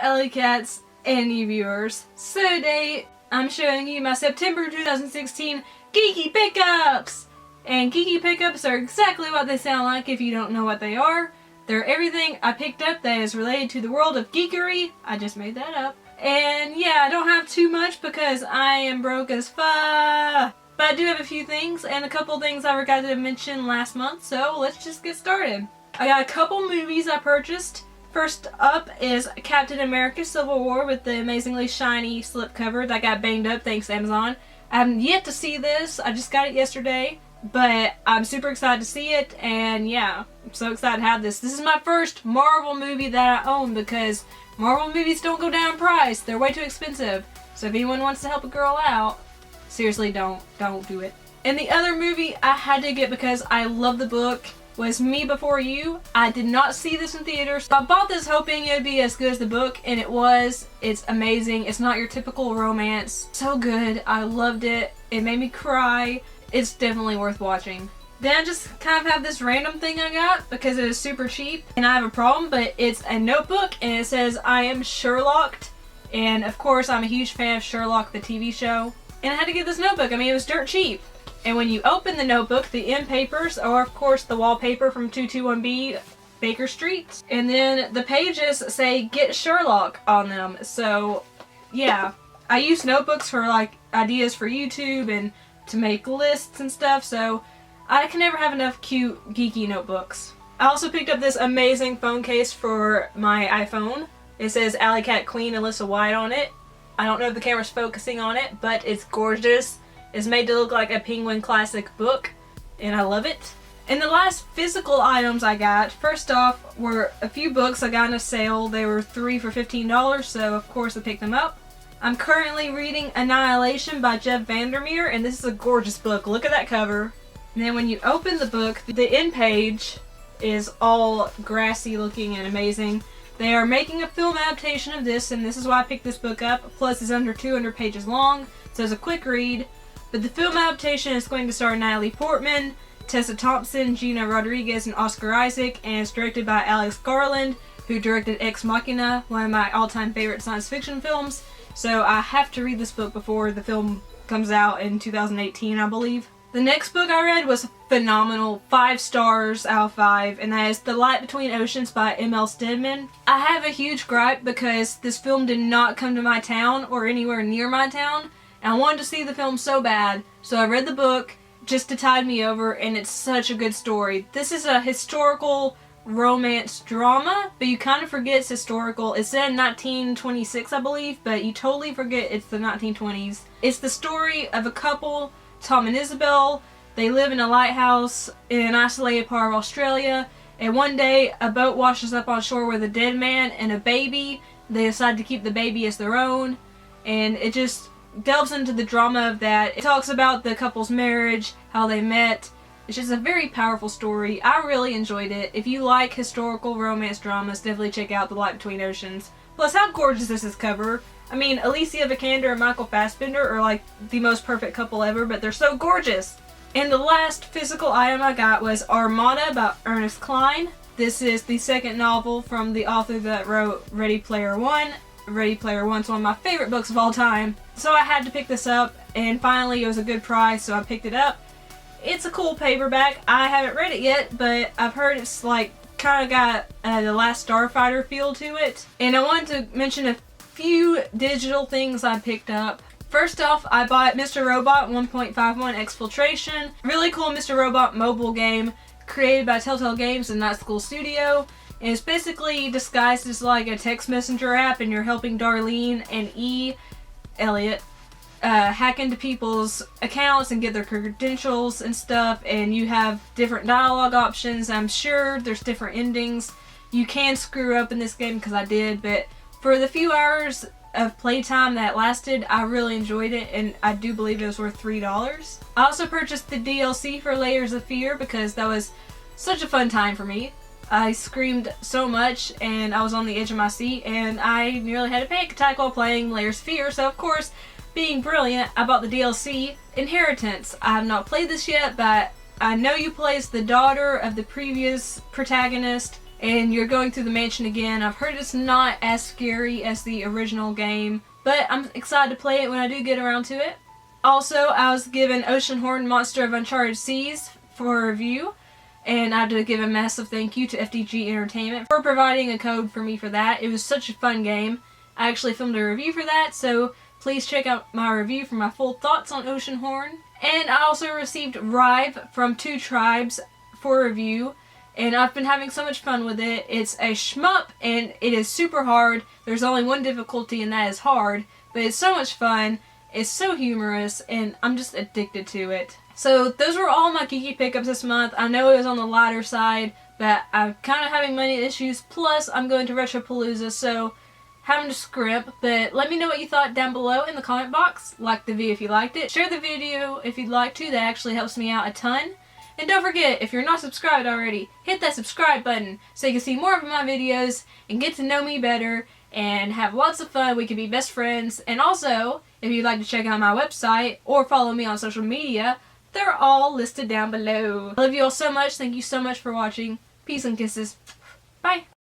Alycats and you viewers. So today I'm showing you my September 2016 Geeky pickups! And Geeky pickups are exactly what they sound like if you don't know what they are. They're everything I picked up that is related to the world of geekery. I just made that up. And yeah, I don't have too much because I am broke as fuck. But I do have a few things and a couple things I forgot to mention last month, so let's just get started. I got a couple movies I purchased. First up is Captain America Civil War with the amazingly shiny slipcover that got banged up thanks to Amazon. I haven't yet to see this, I just got it yesterday, but I'm super excited to see it, and yeah, I'm so excited to have this. This is my first Marvel movie that I own because Marvel movies don't go down in price, they're way too expensive. So if anyone wants to help a girl out, seriously don't do it. And the other movie I had to get because I love the book was Me Before You. I did not see this in theaters. So I bought this hoping it would be as good as the book, and it was. It's amazing. It's not your typical romance. So good. I loved it. It made me cry. It's definitely worth watching. Then I just kind of have this random thing I got because it is super cheap and I have a problem, but it's a notebook and it says I am Sherlocked, and of course I'm a huge fan of Sherlock the TV show, and I had to get this notebook. I mean, it was dirt cheap. And when you open the notebook, the end papers are of course the wallpaper from 221B Baker Street. And then the pages say Get Sherlock on them. So yeah, I use notebooks for like ideas for YouTube and to make lists and stuff, so I can never have enough cute geeky notebooks. I also picked up this amazing phone case for my iPhone. It says Alycat Queen Alyssa White on it. I don't know if the camera's focusing on it, but it's gorgeous. It's made to look like a Penguin classic book, and I love it. And the last physical items I got, first off, were a few books I got in a sale. They were 3 for $15, so of course I picked them up. I'm currently reading Annihilation by Jeff Vandermeer, and this is a gorgeous book. Look at that cover. And then when you open the book, the end page is all grassy looking and amazing. They are making a film adaptation of this, and this is why I picked this book up. Plus it's under 200 pages long, so it's a quick read. But the film adaptation is going to star Natalie Portman, Tessa Thompson, Gina Rodriguez, and Oscar Isaac, and it's directed by Alex Garland, who directed Ex Machina, one of my all-time favorite science fiction films. So I have to read this book before the film comes out in 2018, I believe. The next book I read was phenomenal, 5 stars out of 5, and that is The Light Between Oceans by M.L. Stedman. I have a huge gripe because this film did not come to my town or anywhere near my town, and I wanted to see the film so bad, so I read the book just to tide me over, and it's such a good story. This is a historical romance drama, but you kind of forget it's historical. It's set in 1926, I believe, but you totally forget it's the 1920s. It's the story of a couple, Tom and Isabel. They live in a lighthouse in an isolated part of Australia, and one day a boat washes up on shore with a dead man and a baby. They decide to keep the baby as their own, and it just delves into the drama of that. It talks about the couple's marriage, how they met. It's just a very powerful story. I really enjoyed it. If you like historical romance dramas, definitely check out The Light Between Oceans. Plus, how gorgeous is this cover? I mean, Alicia Vikander and Michael Fassbender are like the most perfect couple ever, but they're so gorgeous. And the last physical item I got was Armada by Ernest Cline. This is the second novel from the author that wrote Ready Player One. Ready Player One's one of my favorite books of all time. So I had to pick this up, and finally it was a good price, so I picked it up. It's a cool paperback. I haven't read it yet, but I've heard it's like kind of got the Last Starfighter feel to it. And I wanted to mention a few digital things I picked up. First off, I bought Mr. Robot 1.51 Exfiltration. Really cool Mr. Robot mobile game created by Telltale Games and Night School Studio. And it's basically disguised as like a text messenger app, and you're helping Darlene and Elliot, hack into people's accounts and get their credentials and stuff, and you have different dialogue options. I'm sure there's different endings. You can screw up in this game because I did, but for the few hours of playtime that lasted, I really enjoyed it, and I do believe it was worth $3. I also purchased the DLC for Layers of Fear because that was such a fun time for me. I screamed so much and I was on the edge of my seat, and I nearly had a panic attack while playing Layers of Fear, so of course, being brilliant, I bought the DLC, Inheritance. I have not played this yet, but I know you play as the daughter of the previous protagonist, and you're going through the mansion again. I've heard it's not as scary as the original game, but I'm excited to play it when I do get around to it. Also, I was given Oceanhorn Monster of Uncharted Seas for a review, and I have to give a massive thank you to FDG Entertainment for providing a code for me for that. It was such a fun game. I actually filmed a review for that, so please check out my review for my full thoughts on Oceanhorn. And I also received Rive from Two Tribes for review, and I've been having so much fun with it. It's a shmup, and it is super hard. There's only one difficulty, and that is hard, but it's so much fun. It's so humorous, and I'm just addicted to it. So those were all my geeky pickups this month. I know it was on the lighter side, but I'm kind of having money issues, plus I'm going to Retropalooza, so having to scrimp. But let me know what you thought down below in the comment box. Like the video if you liked it. Share the video if you'd like to. That actually helps me out a ton. And don't forget, if you're not subscribed already, hit that subscribe button so you can see more of my videos and get to know me better and have lots of fun. We can be best friends. And also, if you'd like to check out my website or follow me on social media, they're all listed down below. I love you all so much. Thank you so much for watching. Peace and kisses. Bye.